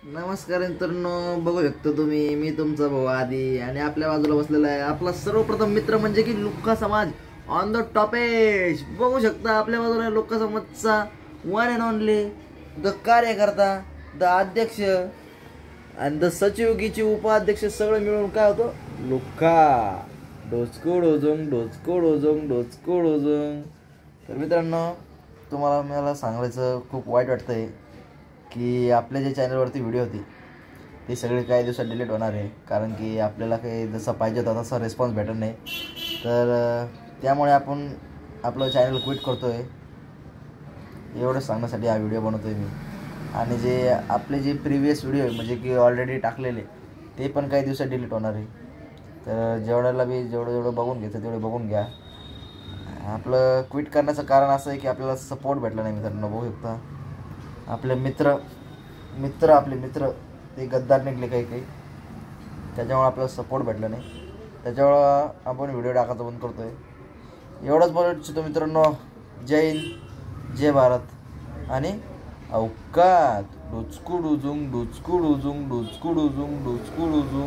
नमस्कार मित्रांनो, बघू शकता तुम्ही मी तुमचा भाऊ आदी आणि आपल्या बाजूला बसलेला आहे आपला सर्वप्रथम मित्र म्हणजे की लुक्का समाज ऑन द टॉपेज. बघू शकता आपल्या बाजूला लुक्का समाजचा वन अँड ओनली द कार्यकर्ता, द अध्यक्ष आणि द सचिवकीची उपाध्यक्ष सगळं मिळून काय होतं लुक्का. डोचको डोजोंग डोचको डोजोंग डोचको डोजोंग. तर मित्रांनो, तुम्हाला मला सांगायचं खूप वाईट वाटतंय की आपल्या जे चॅनलवरती व्हिडिओ होती ती सगळी काही दिवसात डिलीट होणार आहे, कारण की आपल्याला काही जसं पाहिजे होता तसा रिस्पॉन्स भेटत नाही. तर त्यामुळे आपण आपलं चॅनल क्विट करतो आहे. एवढं सांगण्यासाठी हा व्हिडिओ बनवतो आहे मी. आणि जे आपले जे प्रिव्हियस व्हिडिओ आहे म्हणजे की ऑलरेडी टाकलेले ते पण काही दिवसात डिलीट होणार आहे. तर जेवढं बघून घ्यायचं तेवढं बघून घ्या. आपलं क्विट करण्याचं कारण असं आहे की आपल्याला सपोर्ट भेटला नाही. मित्रांनो, बघू शकता आपले मित्र ते गद्दार निघले काही, त्याच्यामुळे आपल्याला सपोर्ट भेटला नाही. त्याच्यामुळं आपण व्हिडिओ टाकायचं बंद करतो आहे. एवढंच बोलू इच्छितो मित्रांनो. जय हिंद, जय भारत आणि औकात. डुचकू डुजुंग डुचकू डुजुंग डुचकू डुजुंग डुचकू डुजुंग.